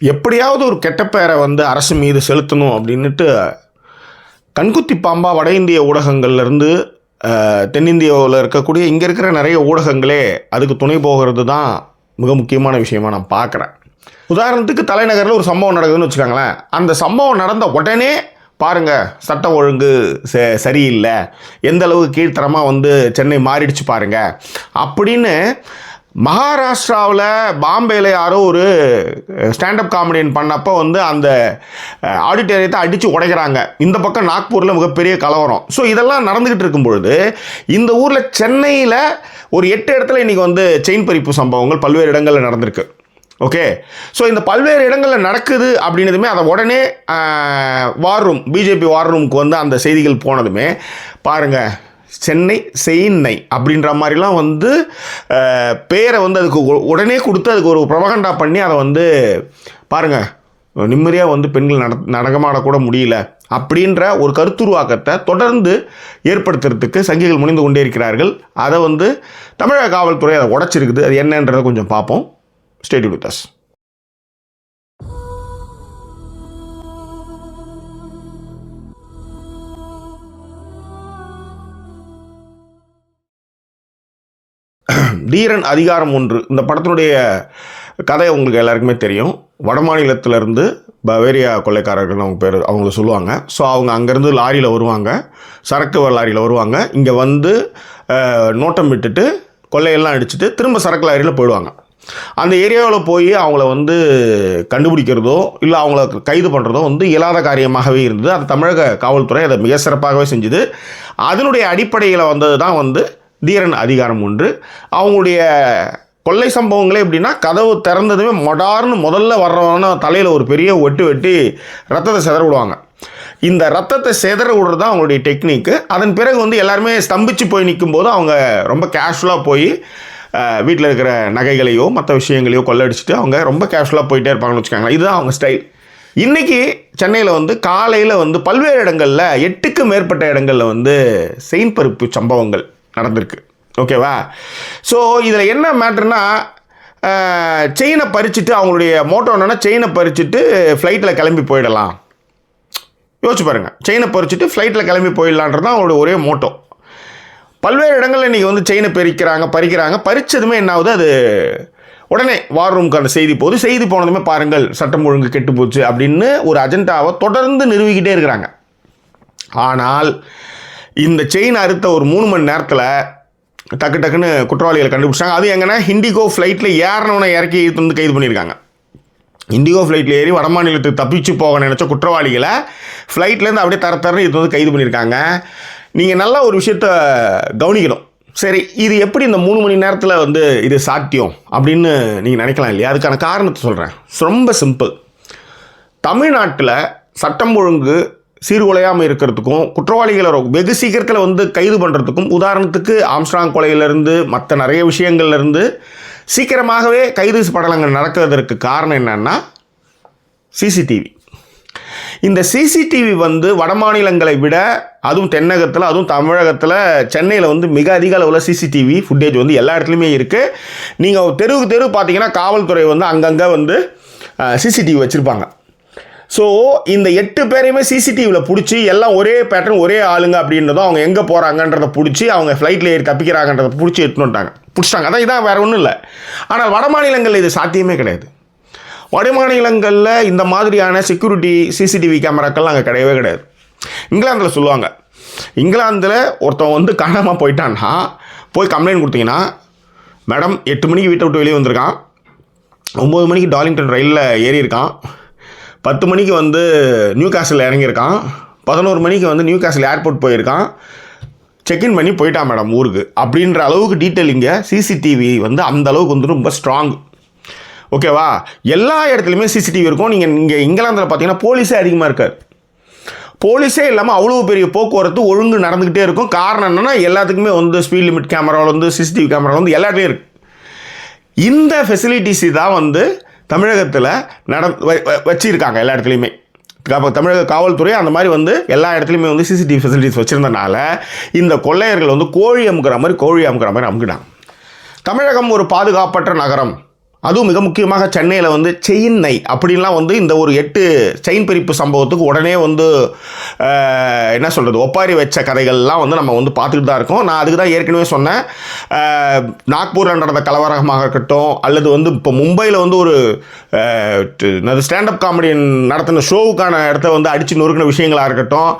எப்படியாவது ஒரு கெட்ட பேரை வந்து அரசு மீது செலுத்தணும் அப்படின்ட்டு கண்குத்தி பாம்பா வட இந்திய ஊடகங்கள்லேருந்து தென்னிந்தியாவில் இருக்கக்கூடிய இங்கே இருக்கிற நிறைய ஊடகங்களே அதுக்கு துணை போகிறது தான் மிக முக்கியமான விஷயமாக நான் பார்க்குறேன். உதாரணத்துக்கு தலைநகரில் ஒரு சம்பவம் நடக்குதுன்னு வச்சுக்கோங்களேன். அந்த சம்பவம் நடந்த உடனே பாருங்கள், சட்டம் ஒழுங்கு சரியில்லை, எந்த அளவுக்கு கீழ்த்தரமாக வந்து சென்னை மாறிடுச்சு பாருங்கள் அப்படின்னு மகாராஷ்டிராவில் பாம்பேயில் யாரோ ஒரு ஸ்டாண்டப் காமெடியன் பண்ணப்போ வந்து அந்த ஆடிட்டோரியத்தை அடித்து உடைக்கிறாங்க. இந்த பக்கம் நாக்பூரில் மிகப்பெரிய கலவரம். ஸோ இதெல்லாம் நடந்துக்கிட்டு இருக்கும் பொழுது இந்த ஊரில் சென்னையில் ஒரு 8 இடத்துல இன்றைக்கி வந்து செயின் பறிப்பு சம்பவங்கள் பல்வேறு இடங்களில் நடந்திருக்கு. ஓகே, ஸோ இந்த பல்வேறு இடங்களில் நடக்குது அப்படின்னதுமே அதை உடனே வார் ரூம், பிஜேபி வார் ரூமுக்கு வந்து அந்த செய்திகள் போனதுமே பாருங்கள், சென்னை செயின்னை அப்படின்ற மாதிரிலாம் வந்து பேரை வந்து அதுக்கு உடனே கொடுத்து அதுக்கு ஒரு ப்ரொபகண்டா பண்ணி அதை வந்து பாருங்கள் நிம்மதியாக வந்து பெண்கள் நடமாடக்கூட முடியல அப்படின்ற ஒரு கருத்துருவாக்கத்தை தொடர்ந்து ஏற்படுத்துறதுக்கு சங்கிகள் முனைந்து கொண்டே இருக்கிறார்கள். அதை வந்து தமிழக காவல்துறை அதை உடைச்சிருக்குது. அது என்னன்றதை கொஞ்சம் பார்ப்போம். Stay tuned with us. தீரன் அதிகாரம் 1 இந்த படத்தினுடைய கதை உங்களுக்கு எல்லாருக்குமே தெரியும். வட மாநிலத்திலேருந்து பவேரியா கொள்ளைக்காரர்கள் அவங்க பேர் அவங்கள சொல்லுவாங்க. ஸோ அவங்க அங்கேருந்து லாரியில் வருவாங்க, சரக்கு லாரியில் வருவாங்க. இங்கே வந்து நோட்டம் விட்டுட்டு கொள்ளையெல்லாம் அடிச்சுட்டு திரும்ப சரக்கு லாரியில் போயிடுவாங்க. அந்த ஏரியாவில் போய் அவங்கள வந்து கண்டுபிடிக்கிறதோ இல்லை அவங்கள கைது பண்ணுறதோ வந்து இயலாத காரியமாகவே இருந்தது. அது தமிழக காவல்துறை அதை மிக சிறப்பாகவே செஞ்சுது. அதனுடைய அடிப்படையில் வந்தது தான் வந்து தீரன் அதிகாரம் 1. அவங்களுடைய கொள்ளை சம்பவங்களே எப்படின்னா, கதவு திறந்ததுமே மொடார்னு முதல்ல வர்றவன தலையில் ஒரு பெரிய வெட்டி ரத்தத்தை சிதற விடுவாங்க. இந்த ரத்தத்தை சிதற விடுறது தான் அவங்களுடைய டெக்னிக்கு. அதன் பிறகு வந்து எல்லாருமே ஸ்தம்பிச்சு போய் நிற்கும்போது அவங்க ரொம்ப கேஷுவலாக போய் வீட்டில் இருக்கிற நகைகளையோ மற்ற விஷயங்களையோ கொள்ளடிச்சிட்டு அவங்க ரொம்ப கேஷுவலாக போயிட்டே இருப்பாங்கன்னு வச்சுக்காங்களேன். இதுதான் அவங்க ஸ்டைல். இன்றைக்கி சென்னையில் வந்து காலையில் வந்து பல்வேறு இடங்களில் 8க்கு மேற்பட்ட இடங்களில் வந்து செயின் பறிப்பு சம்பவங்கள் நடந்திருக்கு. ஓகேவா? ஸோ இதில் என்ன மேட்ருன்னா, செயினை பறிச்சுட்டு அவங்களுடைய மோட்டோ என்னென்னா, செயினை பறிச்சுட்டு ஃப்ளைட்டில் கிளம்பி போயிடலாம். யோசிச்சு பாருங்கள், செயினை பறிச்சுட்டு ஃப்ளைட்டில் கிளம்பி போயிடலான்றது தான் அவங்களுடைய ஒரே மோட்டோ. பல்வேறு இடங்களில் இன்றைக்கி வந்து செயினை பறிக்கிறாங்க. பறித்ததுமே என்ன ஆகுது, அது உடனே வார் ரூமுக்கு அந்த செய்தி போகுது. செய்தி போனதுமே பாருங்கள் சட்டம் ஒழுங்கு கெட்டு போச்சு அப்படின்னு ஒரு அஜெண்டாவை தொடர்ந்து நிறுவிக்கிட்டே இருக்கிறாங்க. ஆனால் இந்த செயின் அறுத்த ஒரு 3 மணி நேரத்தில் டக்குன்னு குற்றவாளிகளை கண்டுபிடிச்சாங்க. அது எங்கன்னா இண்டிகோ ஃப்ளைட்டில் ஏறினவனை இறக்கி வந்து கைது பண்ணியிருக்காங்க. இண்டிகோ ஃப்ளைட்டில் ஏறி வடமாநிலத்துக்கு தப்பிச்சு போக நினச்ச குற்றவாளிகளை ஃப்ளைட்லேருந்து அப்படியே தரன்னு இது வந்து கைது பண்ணியிருக்காங்க. நீங்கள் நல்லா ஒரு விஷயத்தை கவனிக்கணும். சரி, இது எப்படி இந்த 3 மணி நேரத்தில் வந்து இது சாத்தியம் அப்படின்னு நீங்கள் நினைக்கலாம் இல்லையா? அதுக்கான காரணத்தை சொல்கிறேன். ரொம்ப சிம்பிள். தமிழ்நாட்டில் சட்டம் ஒழுங்கு சீர்குலையாமல் இருக்கிறதுக்கும் குற்றவாளிகளை வெகு சீக்கிரத்தில் வந்து கைது பண்ணுறதுக்கும், உதாரணத்துக்கு ஆம்ஸ்ட்ராங் கொலையிலேருந்து மற்ற நிறைய விஷயங்கள்லேருந்து சீக்கிரமாகவே கைது படலங்கள் நடக்கிறதுக்கு காரணம் என்னன்னா சிசிடிவி. இந்த சிசிடிவி வந்து வட மாநிலங்களை விட, அதுவும் தென்னகத்தில், அதுவும் தமிழகத்தில், சென்னையில் வந்து மிக அதிக அளவில் சிசிடிவி ஃபுட்டேஜ் வந்து எல்லா இடத்துலையுமே இருக்குது. நீங்கள் தெரு பார்த்தீங்கன்னா காவல்துறை வந்து அங்கங்கே வந்து சிசிடிவி வச்சுருப்பாங்க. ஸோ இந்த 8 பேரையுமே சிசிடிவியில் பிடிச்சி எல்லாம் ஒரே பேட்டர்ன் ஒரே ஆளுங்க அப்படின்றதும், அவங்க எங்கே போகிறாங்கன்றதை பிடிச்சி, அவங்க ஃப்ளைட்டில் ஏறி தப்பிக்கிறாங்கன்றதை பிடிச்சி பிடிச்சிட்டாங்க. அதான் இதான், வேறு ஒன்றும் இல்லை. ஆனால் வட மாநிலங்களில் இது சாத்தியமே கிடையாது. வட மாநிலங்களில் இந்த மாதிரியான செக்யூரிட்டி சிசிடிவி கேமராக்கள்லாம் அங்கே கிடையவே கிடையாது. இங்கிலாந்தில் சொல்லுவாங்க, இங்கிலாந்தில் ஒருத்தன் வந்து காணாமல் போயிட்டான்னா போய் கம்ப்ளைண்ட் கொடுத்தீங்கன்னா, மேடம் 8 மணிக்கு வீட்டை விட்டு வெளியே வந்திருக்கான், 9 மணிக்கு டார்லிங்டன் ரயிலில் ஏறி இருக்கான், 10 மணிக்கு வந்து நியூ காசில் இறங்கியிருக்கான், 11 மணிக்கு வந்து நியூ காசில் ஏர்போர்ட் போயிருக்கான், செக்இன் பண்ணி போயிட்டான் மேடம் ஊருக்கு அப்படின்ற அளவுக்கு டீட்டெயில் இங்கே சிசிடிவி வந்து அந்த அளவுக்கு வந்து ரொம்ப ஸ்ட்ராங். ஓகேவா? எல்லா இடத்துலையுமே சிசிடிவி இருக்கும். நீங்கள் இங்கே இங்கிலாந்தில் பார்த்தீங்கன்னா போலீஸே அதிகமாக இருக்காது. போலீஸே இல்லாமல் அவ்வளோ பெரிய போக்குவரத்து ஒழுங்கு நடந்துக்கிட்டே இருக்கும். காரணம் என்னென்னா, எல்லாத்துக்குமே வந்து ஸ்பீட் லிமிட் கேமராவில் வந்து சிசிடிவி கேமரா வந்து எல்லா இடத்துலையும் இருக்குது. இந்த ஃபெசிலிட்டிஸ் தான் வந்து தமிழகத்தில் வச்சுருக்காங்க எல்லா இடத்துலையுமே. தமிழக காவல்துறை அந்த மாதிரி வந்து எல்லா இடத்துலையுமே வந்து சிசிடிவி ஃபெசிலிட்டிஸ் வச்சுருந்தனால இந்த கொள்ளையர்கள் வந்து கோழி அமுக்கிற மாதிரி அமுக்கிட்டாங்க. தமிழகம் ஒரு பாதுகாப்பற்ற நகரம் அதுவும் மிக முக்கியமாக சென்னையில் வந்து செயின்னை அப்படின்லாம் வந்து இந்த ஒரு 8 செயின் பறிப்பு சம்பவத்துக்கு உடனே வந்து என்ன சொல்கிறது ஒப்பாரி வச்ச கதைகள்லாம் வந்து நம்ம வந்து பார்த்துக்கிட்டு தான் இருக்கோம். நான் அதுக்கு தான் ஏற்கனவே சொன்னேன், நாக்பூரில் நடந்த கலவரமாக இருக்கட்டும், அல்லது வந்து இப்போ மும்பையில் வந்து ஒரு ஸ்டாண்டப் காமெடி நடத்தின ஷோவுக்கான இடத்த வந்து அடித்து நொறுக்கின விஷயங்களாக இருக்கட்டும்.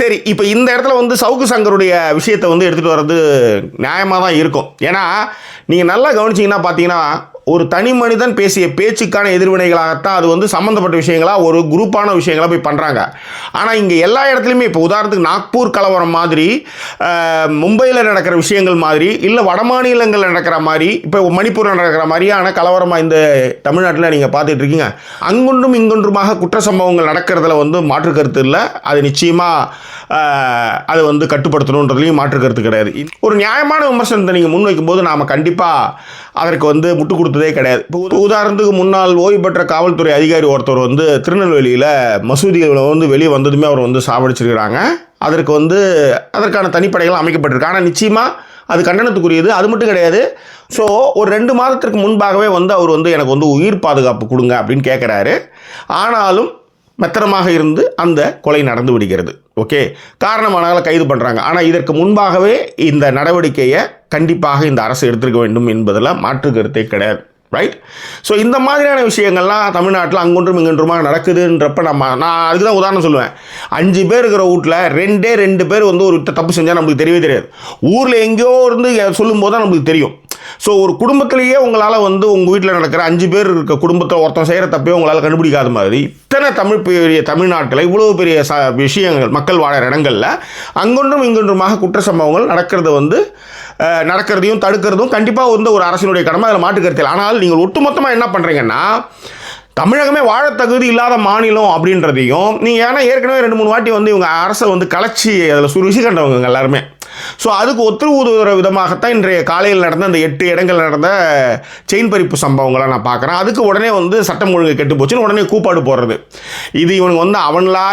சரி, இப்போ இந்த இடத்துல வந்து சவுக்கு சங்கருடைய விஷயத்தை வந்து எடுத்துகிட்டு வர்றது நியாயமாக தான் இருக்கும். ஏன்னா நீங்கள் நல்லா கவனிச்சிங்கன்னா பார்த்தீங்கன்னா ஒரு தனி மனிதன் பேசிய பேச்சுக்கான எதிர்வினைகளாகத்தான் அது வந்து சம்மந்தப்பட்ட விஷயங்களாக ஒரு குரூப்பான விஷயங்களாக போய் பண்ணுறாங்க. ஆனால் இங்கே எல்லா இடத்துலையுமே இப்போ உதாரணத்துக்கு நாக்பூர் கலவரம் மாதிரி, மும்பையில் நடக்கிற விஷயங்கள் மாதிரி, இல்லை வட மாநிலங்களில் நடக்கிற மாதிரி, இப்போ மணிப்பூரில் நடக்கிற மாதிரியான கலவரமாக இந்த தமிழ்நாட்டில் நீங்கள் பார்த்துட்டு இருக்கீங்க. அங்கொன்றும் இங்கொன்றுமாக குற்ற சம்பவங்கள் நடக்கிறதுல வந்து மாற்று கருத்து இல்லை. அது நிச்சயமாக அதை வந்து கட்டுப்படுத்தணுன்றதுலையும் மாற்று கருத்து கிடையாது. ஒரு நியாயமான விமர்சனத்தை நீங்கள் முன்வைக்கும்போது நாம் கண்டிப்பாக அதற்கு வந்து முட்டு கொடுத்ததே கிடையாது. இப்போ உதாரணத்துக்கு முன்னாள் ஓய்வு பெற்ற காவல்துறை அதிகாரி ஒருத்தர் வந்து திருநெல்வேலியில் மசூதியில் வந்து வெளியே வந்ததுமே அவர் வந்து சாவடிச்சிருக்கிறாங்க. அதற்கு வந்து அதற்கான தனிப்படைகள் அமைக்கப்பட்டிருக்கு. ஆனால் நிச்சயமாக அது கண்டனத்துக்குரியது. அது மட்டும் கிடையாது. ஸோ ஒரு 2 மாதத்திற்கு முன்பாகவே வந்து அவர் வந்து எனக்கு வந்து உயிர் பாதுகாப்பு கொடுங்க அப்படின்னு கேட்குறாரு. ஆனாலும் மெத்தனமாக இருந்து அந்த கொலை நடந்து விடுகிறது. ஓகே, காரணமானால கைது பண்ணுறாங்க. ஆனால் இதற்கு முன்பாகவே இந்த நடவடிக்கையை கண்டிப்பாக இந்த அரசு எடுத்துருக்க வேண்டும் என்பதில் மாற்று கருத்தே கிடையாது. ரைட்? ஸோ இந்த மாதிரியான விஷயங்கள்லாம் தமிழ்நாட்டில் அங்கொன்றும் இங்கொன்றுமாக நடக்குதுன்றப்ப நான் அதுக்கு தான் உதாரணம் சொல்லுவேன். 5 பேர் இருக்கிற வீட்டில் 2 பேர் வந்து ஒரு தப்பு செஞ்சால் நம்மளுக்கு தெரியவே தெரியாது. ஊரில் எங்கேயோ இருந்து சொல்லும்போது தான் நம்மளுக்கு தெரியும். ஸோ ஒரு குடும்பத்திலேயே உங்களால் வந்து உங்கள் வீட்டில் நடக்கிற 5 பேர் இருக்க குடும்பத்தில் ஒருத்தன் செய்கிற தப்பே உங்களால் கண்டுபிடிக்காத மாதிரி இத்தனை தமிழ்நாட்டில் இவ்வளோ பெரிய விஷயங்கள் மக்கள் வாழற இடங்களில் அங்கொன்றும் இங்கொன்றுமாக குற்ற சம்பவங்கள் நடக்கிறதையும் தடுக்கிறதும் கண்டிப்பாக வந்து ஒரு அரசினுடைய கடமை. அதில் மாற்றுக்கருத்தில். ஆனால் நீங்கள் ஒட்டுமொத்தமாக என்ன பண்ணுறீங்கன்னா, தமிழகமே வாழ தகுதி இல்லாத மாநிலம் அப்படின்றதையும் நீங்கள் ஏன்னா ஏற்கனவே 2-3 வாட்டி வந்து இவங்க அரசை வந்து கலைச்சி அதில் சுருசி கண்டவங்க எல்லாருமே. ஸோ அதுக்கு ஒத்துழைவுற விதமாகத்தான் இன்றைய காலையில் நடந்த அந்த 8 இடங்கள் நடந்த செயின் பறிப்பு சம்பவங்களை நான் பார்க்குறேன். அதுக்கு உடனே வந்து சட்டம் ஒழுங்கு கெட்டு போச்சுன்னு உடனே கூப்பாடு போடுறது. இது இவனுக்கு வந்து அவன்லா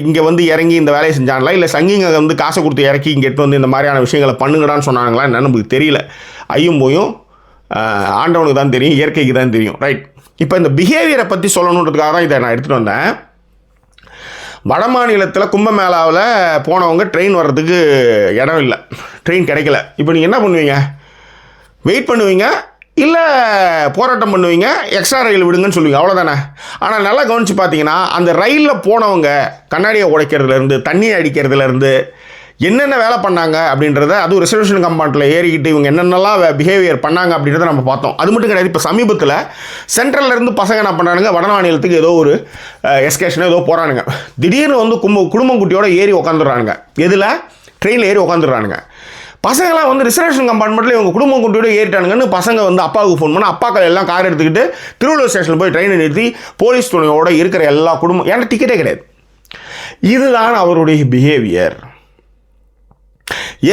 இங்கே வந்து இறங்கி இந்த வேலையை செஞ்சாங்களா, இல்லை சங்கிங்க வந்து காசை கொடுத்து இறக்கி இங்கே எட்டு வந்து இந்த மாதிரியான விஷயங்களை பண்ணுங்கடான்னு சொன்னாங்களா என்னன்னு நமக்கு தெரியல. ஐயும் போயும் ஆண்டவனுக்கு தான் தெரியும், இயற்கைக்கு தான் தெரியும். ரைட்? இப்போ இந்த பிஹேவியரை பற்றி சொல்லணுன்றதுக்காக தான் இதை நான் எடுத்துகிட்டு வந்தேன். வட மாநிலத்தில் கும்பமேளாவில் போனவங்க ட்ரெயின் வர்றதுக்கு இடம் இல்லை, ட்ரெயின் கிடைக்கல. இப்போ நீங்கள் என்ன பண்ணுவீங்க? வெயிட் பண்ணுவீங்க, இல்லை போராட்டம் பண்ணுவீங்க, எக்ஸ்ட்ரா ரயில் விடுங்கன்னு சொல்லுவீங்க, அவ்வளோதானே. ஆனால் நல்லா கவனித்து பார்த்தீங்கன்னா அந்த ரயிலில் போனவங்க கண்ணாடியை உடைக்கிறதுலேருந்து தண்ணி அடிக்கிறதுலேருந்து என்னென்ன வேலை பண்ணாங்க அப்படின்றத, அதுவும் ரிசர்வேஷன் கம்பார்ட்மெண்ட்டில் ஏறிக்கிட்டு இவங்க என்னென்னலாம் பிஹேவியர் பண்ணாங்க அப்படின்றத நம்ம பார்த்தோம். அது மட்டும் கிடையாது. இப்போ சமீபத்தில் சென்ட்ரல்லேருந்து பசங்க என்ன பண்ணுறானுங்க, வட மாநிலத்துக்கு ஏதோ ஒரு எஸ்கேஷனோ ஏதோ போகிறானுங்க. திடீர்னு வந்து குடும்பம் குட்டியோட ஏறி உட்காந்துடுறானுங்க. எதில்? ட்ரெயினில் ஏறி உட்காந்துடுறானுங்க. பசங்களாம் வந்து ரிசர்வேஷன் கம்பார்ட்மெண்ட்டில் இவங்க குடும்பம் குட்டியோட ஏறிட்டானுங்கன்னு பசங்க வந்து அப்பாவுக்கு ஃபோன் பண்ணால் அப்பாக்கள் எல்லாம் கார் எடுத்துக்கிட்டு திருவள்ளூர் ஸ்டேஷனில் போய் ட்ரெயினை நிறுத்தி போலீஸ் துணையோடு இருக்கிற எல்லா குடும்பம், ஏன்னா டிக்கெட்டே கிடையாது. இதுதான் அவருடைய பிஹேவியர்.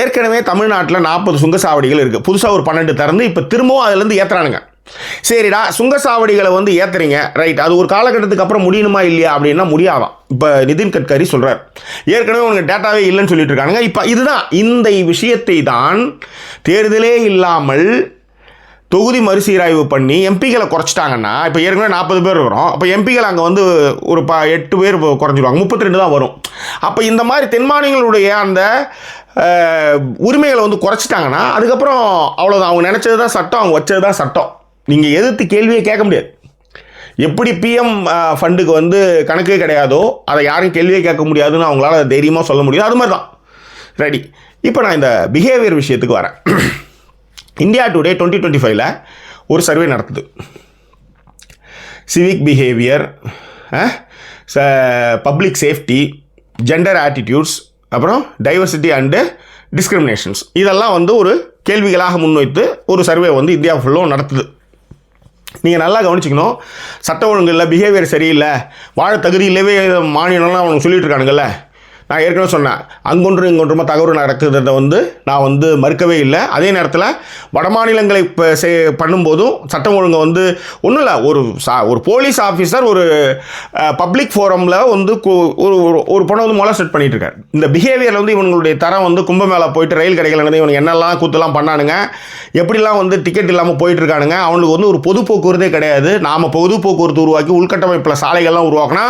ஏற்கனவே தமிழ்நாட்டில் 40 சுங்கசாவடிகள் இருக்குது. புதுசாக ஒரு 12 திறந்து இப்போ திரும்பவும் அதுலேருந்து ஏற்றுறானுங்க. சரிடா, சுங்கசாவடிகளை வந்து ஏற்றுறீங்க, ரைட். அது ஒரு காலகட்டத்துக்கு அப்புறம் முடியணுமா இல்லையா அப்படின்னா முடியாதான். இப்போ நிதின் கட்கரி சொல்கிறார், ஏற்கனவே உனக்கு டேட்டாவே இல்லைன்னு சொல்லிட்டு இருக்கானுங்க. இப்போ இதுதான் இந்த விஷயத்தை தான் தேர்தலே இல்லாமல் தொகுதி மறுசீராய்வு பண்ணி எம்பிகளை குறைச்சிட்டாங்கன்னா, இப்போ ஏற்கனவே 40 பேர் இருக்கிறோம், அப்போ எம்பிகள் அங்கே வந்து ஒரு 8 பேர் குறைஞ்சிடுவாங்க, 32 தான் வரும். அப்போ இந்த மாதிரி தென் மாநிலங்களுடைய அந்த உரிமைகளை வந்து குறைச்சிட்டாங்கன்னா அதுக்கப்புறம் அவ்வளோதான். அவங்க நினச்சது தான் சட்டம், அவங்க வச்சது தான் சட்டம். நீங்கள் எதிர்த்து கேள்வியே கேட்க முடியாது. எப்படி பிஎம் ஃபண்டுக்கு வந்து கணக்கே கிடையாதோ அதை யாரும் கேள்வியே கேட்க முடியாதுன்னு அவங்களால தைரியமாக சொல்ல முடியும். அது மாதிரி தான். ரெடி. இப்போ நான் இந்த பிஹேவியர் விஷயத்துக்கு வரேன். இந்தியா டுடே 2025 ஒரு சர்வே நடத்துது. Civic behaviour, public safety, gender attitudes, அப்புறம் டைவர்சிட்டி அண்டு டிஸ்கிரிமினேஷன்ஸ், இதெல்லாம் வந்து ஒரு கேள்விகளாக முன்வைத்து ஒரு சர்வே வந்து இந்தியா ஃபுல்லும் நடத்துது. நீங்கள் நல்லா கவனிச்சிக்கணும். சட்ட ஒழுங்கு இல்லை, பிஹேவியர் சரியில்லை, வாழ தகுதி இல்லவே மாநிலம்லாம் அவங்க சொல்லிட்டு இருக்கானுங்கல்ல. நான் ஏற்கனவே சொன்னேன், அங்கொன்றும் இங்கொன்றுமா தகவல் நடக்குறத வந்து நான் வந்து மறுக்கவே இல்லை. அதே நேரத்தில் வட மாநிலங்களை இப்போ பண்ணும்போதும் சட்டம் ஒழுங்கு வந்து ஒன்றும் இல்லை, ஒரு போலீஸ் ஆஃபீஸர் ஒரு பப்ளிக் ஃபோரமில் வந்து ஒரு பொண்ணை வந்து மொலஸ்ட் பண்ணிட்டு இருக்காரு. இந்த பிஹேவியரில் வந்து இவங்களுடைய தரம் வந்து கும்பமேளா போயிட்டு ரயில் கடைகள் வந்து இவனுக்கு என்னெல்லாம் கூத்துலாம் பண்ணானுங்க, எப்படிலாம் வந்து டிக்கெட் இல்லாமல் போயிட்டு இருக்கானுங்க. அவனுக்கு வந்து ஒரு பொது போக்குவரத்தே கிடையாது. நாம் பொது போக்குவரத்து உருவாக்கி உள்கட்டமைப்பில் சாலைகள்லாம் உருவாக்கினா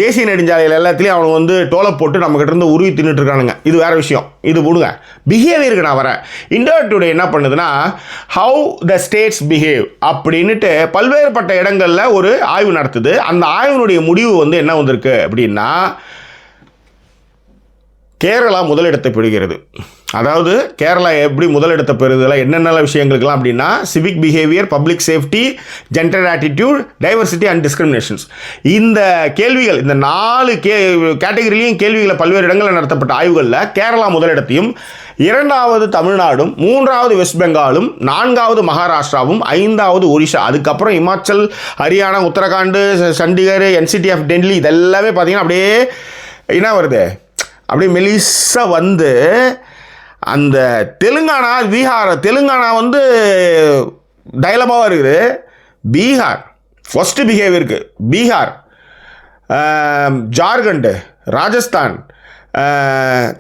தேசிய நெடுஞ்சாலையில் எல்லாத்துலேயும் அவனுக்கு வந்து டோலை போட்டு நம்மகிட்ட இருந்து உருவி தின்னுட்டு இருக்கானுங்க. இது வேறு விஷயம், இது விடுங்க. பிஹேவியருக்கு நான் வரேன். இந்தியா டுடே என்ன பண்ணுதுன்னா, ஹவு த ஸ்டேட்ஸ் பிஹேவ் அப்படின்ட்டு பல்வேறுபட்ட இடங்களில் ஒரு ஆய்வு நடத்துது. அந்த ஆய்வினுடைய முடிவு வந்து என்ன வந்திருக்கு அப்படின்னா, கேரளா முதலிடத்தை பெறுகிறது. அதாவது கேரளா எப்படி முதலிடத்தை பெறுதல என்னென்ன விஷயங்களுக்கெல்லாம் அப்படின்னா, civic behaviour, public safety, gender attitude, diversity and discriminations. இந்த கேள்விகள், இந்த 4 கேட்டகரியிலையும் கேள்விகளை பல்வேறு இடங்களில் நடத்தப்பட்ட ஆய்வுகளில் கேரளா முதலிடத்தையும், 2வது தமிழ்நாடும், 3வது வெஸ்ட் பெங்காலும், 4வது மகாராஷ்டிராவும், 5வது ஒரிஷா, அதுக்கப்புறம் இமாச்சல், ஹரியானா, உத்தரகாண்ட், சண்டிகர், NCTF டெல்லி, இதெல்லாமே பார்த்தீங்கன்னா அப்படியே என்ன வருது, அப்படியே மெலிசா வந்து அந்த தெலுங்கானா, பீகார், தெலுங்கானா வந்து டைலமாவாக இருக்குது. பீகார் ஃபஸ்ட்டு பிஹேவியருக்கு, பீகார், ஜார்க்கண்டு, ராஜஸ்தான்,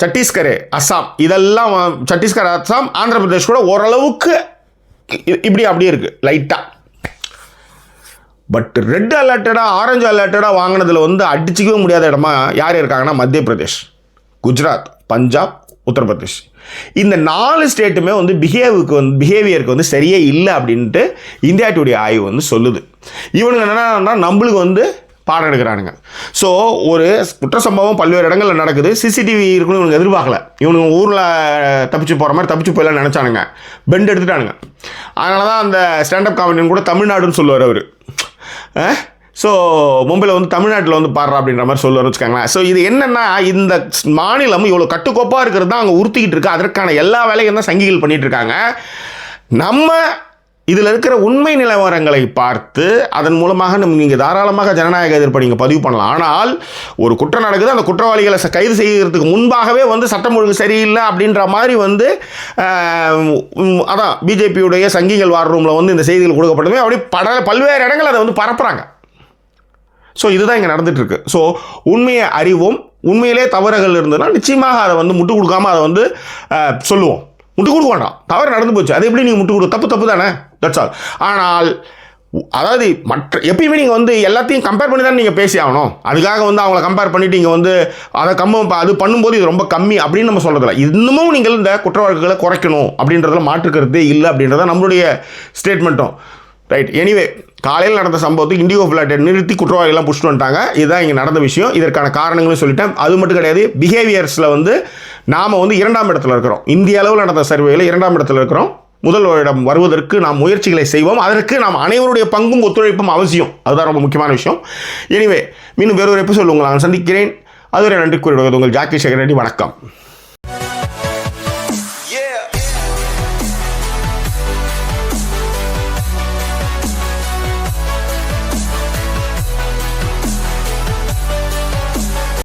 சத்தீஸ்கர், அஸ்ஸாம், இதெல்லாம் சத்தீஸ்கர், அஸ்ஸாம், ஆந்திர பிரதேஷ் கூட ஓரளவுக்கு இப்படி அப்படியே இருக்குது லைட்டாக. பட் ரெட் அலர்ட்டடாக, ஆரஞ்சு அலர்ட்டடாக வாங்கினதில் வந்து அடிச்சிக்கவே முடியாத இடமா யார் இருக்காங்கன்னா, மத்திய பிரதேஷ், குஜராத், பஞ்சாப், உத்தரப்பிரதேஷ். இந்த 4 ஸ்டேட்டுமே வந்து பிஹேவியருக்கு வந்து சரியே இல்லை அப்படின்ட்டு இந்தியா டுடே ஆய்வு வந்து சொல்லுது. இவனுங்க என்னன்னா நம்மளுக்கு வந்து பாடம் எடுக்கிறானுங்க. ஸோ ஒரு குற்ற சம்பவம் பல்வேறு இடங்களில் நடக்குது, சிசிடிவி இருக்குன்னு இவனுக்கு எதிர்பார்க்கல. இவனுங்க ஊரில் தப்பிச்சு போகிற மாதிரி தப்பிச்சு போயிடலாம் நினச்சானுங்க, பெண்ட் எடுத்துட்டானுங்க. அதனால தான் அந்த ஸ்டாண்டப் காமெடியன் கூட தமிழ்நாடுன்னு சொல்லுவார் அவர். ஸோ மும்பையில் வந்து தமிழ்நாட்டில் வந்து பாடுறா அப்படின்ற மாதிரி சொல்லுவார் வச்சுக்கோங்களேன். ஸோ இது என்னென்னா, இந்த மாநிலம் இவ்வளோ கட்டுக்கோப்பாக இருக்கிறது தான் அங்கே உறுத்திக்கிட்டு இருக்கு. அதற்கான எல்லா வேலையும் தான் சங்கிகள் பண்ணிகிட்டு இருக்காங்க. நம்ம இதில் இருக்கிற உண்மை நிலவரங்களை பார்த்து அதன் மூலமாக நீங்கள் தாராளமாக ஜனநாயக எதிர்ப்பை நீங்கள் பதிவு பண்ணலாம். ஆனால் ஒரு குற்றம் நடக்குது, அந்த குற்றவாளிகளை கைது செய்கிறதுக்கு முன்பாகவே வந்து சட்டம் ஒழுங்கு சரியில்லை அப்படின்ற மாதிரி வந்து அதான் பிஜேபியுடைய சங்கிகள் வார் ரூமில் வந்து இந்த செய்திகள் கொடுக்கப்பட்டதுமே அப்படி பல்வேறு இடங்கள் அதை வந்து பரப்புகிறாங்க. ஸோ இதுதான் இங்கே நடந்துகிட்ருக்கு. ஸோ உண்மையை அறிவோம். உண்மையிலே தவறுகள் இருந்ததுன்னா நிச்சயமாக அதை வந்து முட்டு கொடுக்காமல் அதை வந்து சொல்லுவோம். முட்டு கொடுக்க வேண்டாம், தவறு நடந்து போச்சு, அது எப்படி நீங்கள் முட்டு கொடுக்க, தப்பு தானே, தட்ஸ் ஆல். ஆனால் அதாவது எப்பயுமே நீங்கள் வந்து எல்லாத்தையும் கம்பேர் பண்ணி தான் நீங்கள் பேசி ஆகணும். அதுக்காக வந்து அவங்கள கம்பேர் பண்ணிவிட்டு இங்கே வந்து அதை அது பண்ணும்போது இது ரொம்ப கம்மி அப்படின்னு நம்ம சொல்கிறதில்ல. இன்னமும் நீங்கள் இந்த குற்ற வழக்குகளை குறைக்கணும் அப்படின்றதுல மாற்றுக்கிறதே இல்லை அப்படின்றத நம்மளுடைய ஸ்டேட்மெண்ட்டும். ரைட். எனிவே, காலையில் நடந்த சம்பவத்துக்கு இண்டிகோ ஃப்ளைட்டை நிறுத்தி குற்றவாளிகள்லாம் புஷ்ட்டு வந்துட்டாங்க. இதுதான் இங்கே நடந்த விஷயம். இதற்கான காரணங்களும் சொல்லிட்டேன். அது மட்டும் கிடையாது, பிஹேவியர்ஸில் வந்து நாம் வந்து 2ஆம் இடத்துல இருக்கிறோம். இந்திய அளவில் நடந்த சர்வேயில் 2ஆம் இடத்துல இருக்கிறோம். முதலிடம் வருவதற்கு நாம் முயற்சிகளை செய்வோம். அதற்கு நாம் அனைவருடைய பங்கும் ஒத்துழைப்பும் அவசியம். அதுதான் ரொம்ப முக்கியமான விஷயம். எனிவே, மீண்டும் வேறொரு எபிசோட் உங்களை நான் சந்திக்கிறேன். அதுவரை நன்றி கூறிவிடுவது உங்கள் ஜாக்கி சேகர் ரெட்டி. வணக்கம்.